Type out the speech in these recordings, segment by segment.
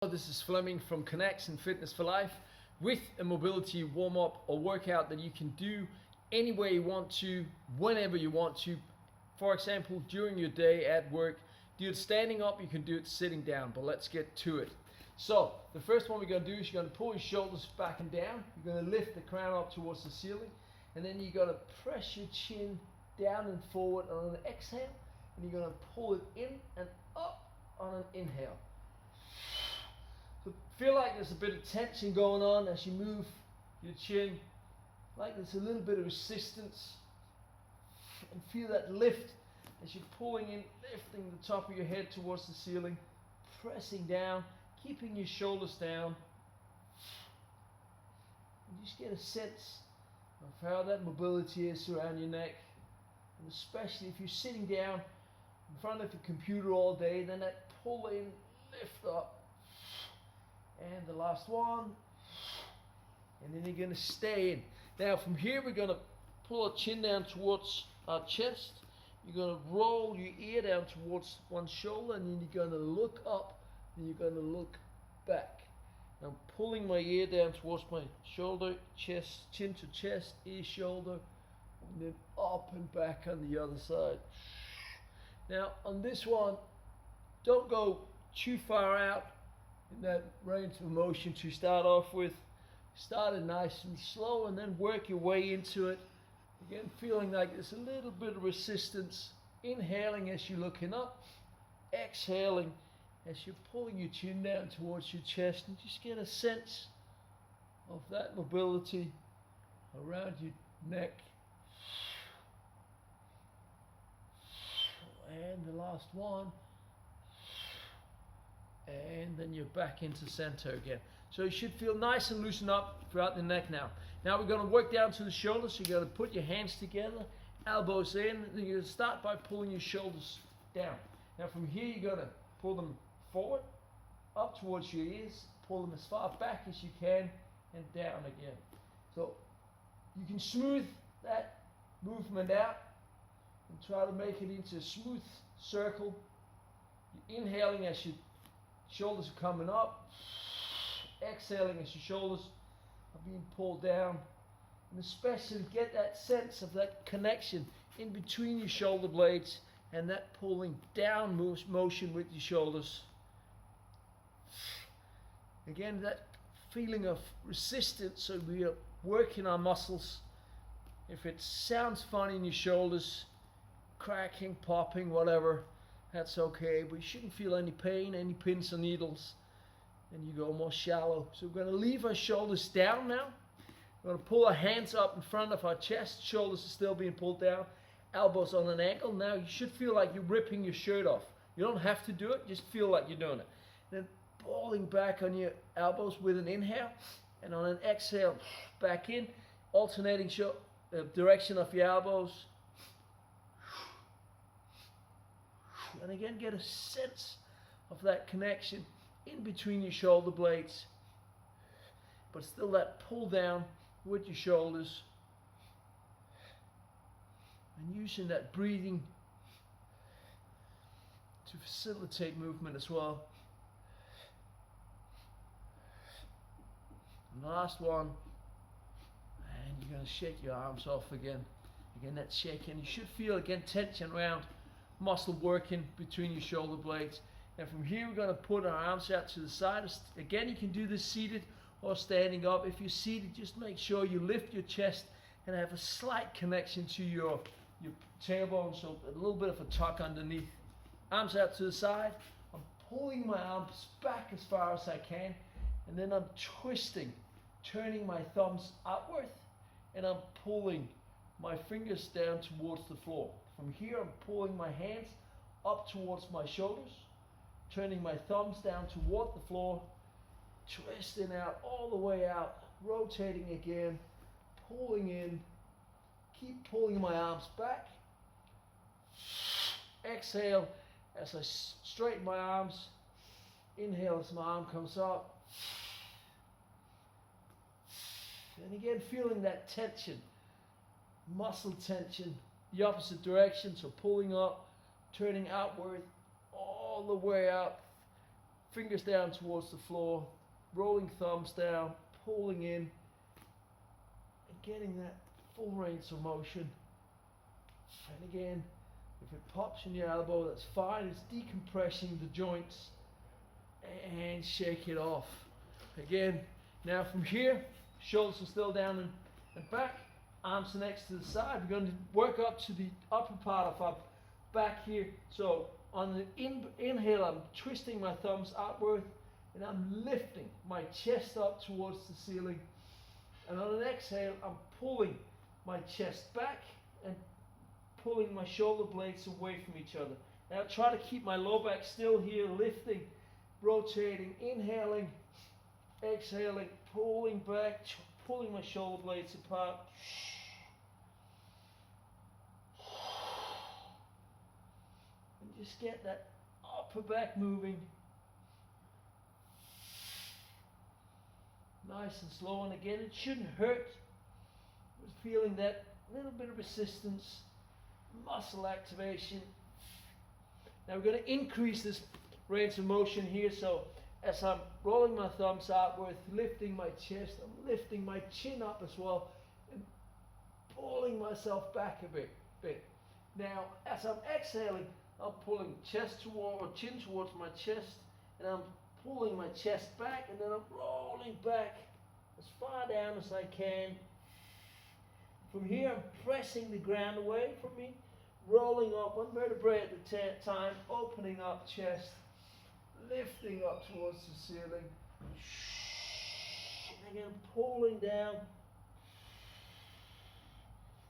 This is Fleming from CON.EX and Fitness for Life with a mobility warm-up or workout that you can do any way you want to, whenever you want to. For example, during your day at work, do it standing up, you can do it sitting down, but let's get to it. So the first one we're going to do is you're going to pull your shoulders back and down. You're going to lift the crown up towards the ceiling, and then you're going to press your chin down and forward on an exhale, and you're going to pull it in and up on an inhale. So feel like there's a bit of tension going on as you move your chin, like there's a little bit of resistance, and feel that lift as you're pulling in, lifting the top of your head towards the ceiling, pressing down, keeping your shoulders down. And just get a sense of how that mobility is around your neck, and especially if you're sitting down in front of the computer all day, then that pull in, lift up. And the last one, and then you're going to stay in. Now from here we're going to pull our chin down towards our chest. You're going to roll your ear down towards one shoulder, and then you're going to look up, and you're going to look back. I'm pulling my ear down towards my shoulder, chest, chin to chest, ear, shoulder, and then up and back on the other side. Now on this one, don't go too far out in that range of motion to start off with. Start it nice and slow and then work your way into it. Again, feeling like there's a little bit of resistance. Inhaling as you're looking up, exhaling as you're pulling your chin down towards your chest, and just get a sense of that mobility around your neck. And the last one. And then you're back into center again. So you should feel nice and loosen up throughout the neck now. Now we're going to work down to the shoulders. So you're going to put your hands together, elbows in. Then you're going to start by pulling your shoulders down. Now from here you're going to pull them forward, up towards your ears, pull them as far back as you can, and down again. So you can smooth that movement out and try to make it into a smooth circle. You're inhaling as you shoulders are coming up, exhaling as your shoulders are being pulled down, and especially get that sense of that connection in between your shoulder blades and that pulling down motion with your shoulders. Again, that feeling of resistance, so we are working our muscles. If it sounds funny in your shoulders, cracking, popping, whatever, that's okay, but you shouldn't feel any pain, any pins or needles, and you go more shallow. So we're going to leave our shoulders down now. We're going to pull our hands up in front of our chest. Shoulders are still being pulled down. Elbows on an ankle. Now you should feel like you're ripping your shirt off. You don't have to do it, just feel like you're doing it. Then falling back on your elbows with an inhale, and on an exhale, back in, alternating direction of your elbows. And again, get a sense of that connection in between your shoulder blades, but still that pull down with your shoulders, and using that breathing to facilitate movement as well. And the last one, and you're going to shake your arms off again. Again, that shaking. You should feel again tension around muscle working between your shoulder blades. And from here we're going to put our arms out to the side. Again, you can do this seated or standing up. If you're seated, just make sure you lift your chest and have a slight connection to your tailbone, so a little bit of a tuck underneath. Arms out to the side. I'm pulling my arms back as far as I can, and then I'm twisting, turning my thumbs outward, and I'm pulling my fingers down towards the floor. From here, I'm pulling my hands up towards my shoulders, turning my thumbs down toward the floor, twisting out all the way out, rotating again, pulling in, keep pulling my arms back. Exhale as I straighten my arms. Inhale as my arm comes up. And again, feeling that tension, muscle tension, the opposite direction, so pulling up, turning outward, all the way out, fingers down towards the floor, rolling thumbs down, pulling in, and getting that full range of motion. And again, if it pops in your elbow, that's fine. It's decompressing the joints, and shake it off. Again, now from here, shoulders are still down and back, arms are next to the side. We're going to work up to the upper part of our back here. So on the inhale, I'm twisting my thumbs outward, and I'm lifting my chest up towards the ceiling. And on an exhale, I'm pulling my chest back and pulling my shoulder blades away from each other. Now try to keep my low back still here, lifting, rotating, inhaling, exhaling, pulling back, pulling my shoulder blades apart. And just get that upper back moving. Nice and slow, and again, it shouldn't hurt. Just feeling that little bit of resistance, muscle activation. Now we're going to increase this range of motion here, so as I'm rolling my thumbs outward, lifting my chest, I'm lifting my chin up as well, and pulling myself back a bit. Now, as I'm exhaling, I'm pulling chin towards my chest, and I'm pulling my chest back, and then I'm rolling back as far down as I can. From here, I'm pressing the ground away from me, rolling up one vertebrae at a time, opening up chest, lifting up towards the ceiling, and again pulling down.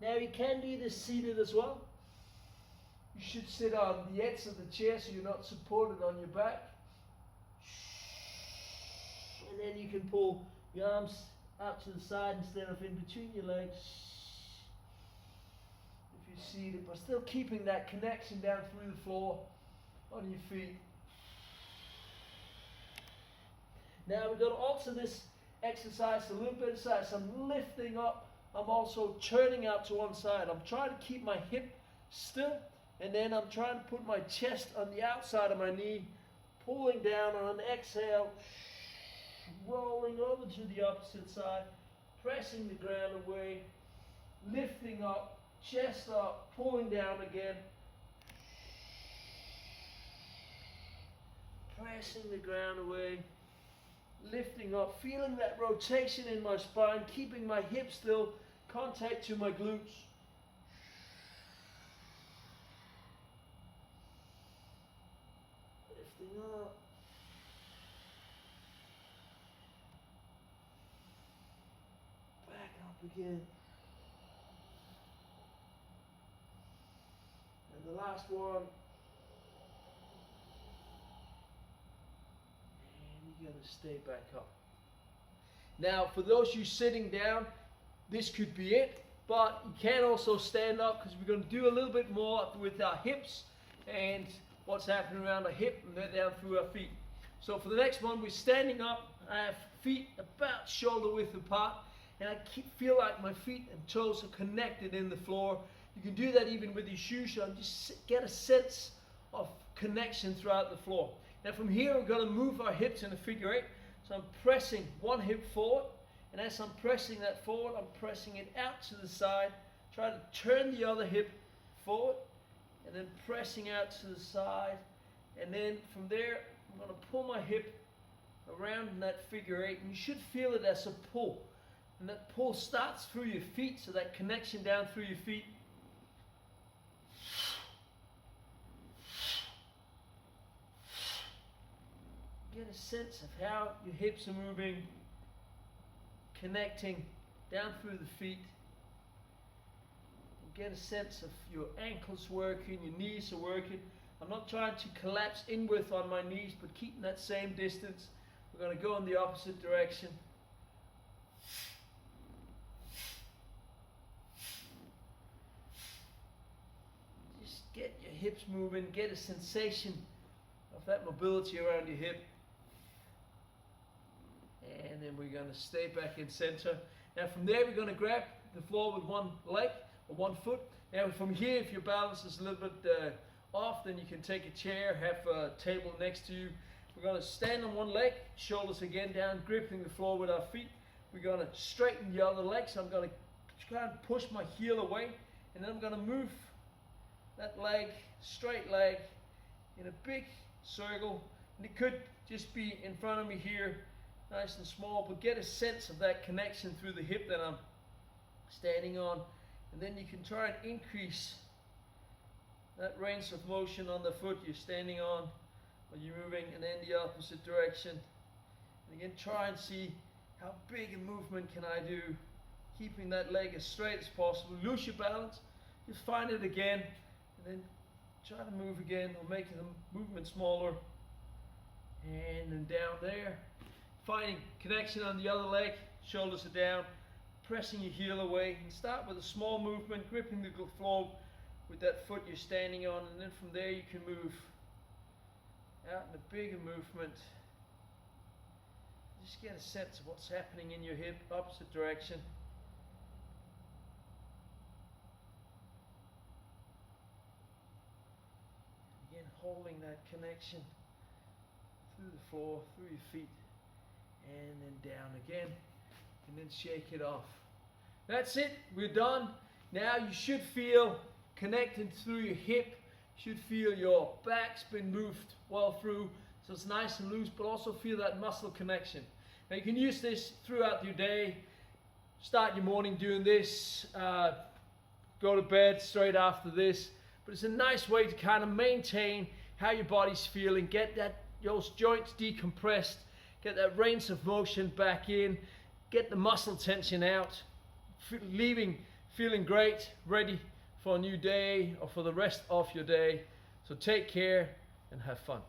Now you can do this seated as well. You should sit on the edge of the chair so you're not supported on your back. And then you can pull your arms out to the side instead of in between your legs. If you're seated, but still keeping that connection down through the floor on your feet. Now we're going to alter this exercise a little bit of size. I'm lifting up. I'm also turning out to one side. I'm trying to keep my hip still, and then I'm trying to put my chest on the outside of my knee, pulling down on an exhale, rolling over to the opposite side, pressing the ground away, lifting up, chest up, pulling down again, pressing the ground away, lifting up, feeling that rotation in my spine, keeping my hips still, contact to my glutes. Lifting up. Back up again. And the last one. You're going to stay back up. Now, for those of you sitting down, this could be it, but you can also stand up because we're going to do a little bit more with our hips and what's happening around our hip and then down through our feet. So for the next one, we're standing up. I have feet about shoulder width apart, and I feel like my feet and toes are connected in the floor. You can do that even with your shoes on. Just get a sense of connection throughout the floor. Now from here, we're going to move our hips in a figure eight. So I'm pressing one hip forward, and as I'm pressing that forward, I'm pressing it out to the side. Try to turn the other hip forward, and then pressing out to the side. And then from there, I'm going to pull my hip around in that figure eight, and you should feel it as a pull. And that pull starts through your feet, so that connection down through your feet. Get a sense of how your hips are moving, connecting down through the feet. Get a sense of your ankles working, your knees are working. I'm not trying to collapse inward on my knees, but keeping that same distance. We're going to go in the opposite direction. Just get your hips moving, get a sensation of that mobility around your hip. And then we're going to stay back in center. Now from there, we're going to grab the floor with one leg or one foot. Now from here, if your balance is a little bit off, then you can take a chair, have a table next to you, We're going to stand on one leg, shoulders again down, gripping the floor with our feet. We're going to straighten the other leg, so I'm going to try and push my heel away, and then I'm going to move that leg, straight leg, in a big circle. And it could just be in front of me here, nice and small, but get a sense of that connection through the hip that I'm standing on. And then you can try and increase that range of motion on the foot you're standing on, or you're moving, and then the opposite direction. And again, try and see how big a movement can I do, keeping that leg as straight as possible. Lose your balance, just find it again, and then try to move again, or make the movement smaller. And then down there. Finding connection on the other leg, shoulders are down, pressing your heel away. And start with a small movement, gripping the floor with that foot you're standing on, and then from there you can move out in a bigger movement. Just get a sense of what's happening in your hip, opposite direction. Again, holding that connection through the floor, through your feet, and then down again, and then shake it off. That's it, we're done. Now you should feel connected through your hip, you should feel your back's been moved well through, so it's nice and loose, but also feel that muscle connection. Now you can use this throughout your day. Start your morning doing this, go to bed straight after this, but it's a nice way to kind of maintain how your body's feeling, get those joints decompressed, get that range of motion back in, get the muscle tension out, feeling great, ready for a new day or for the rest of your day. So take care and have fun.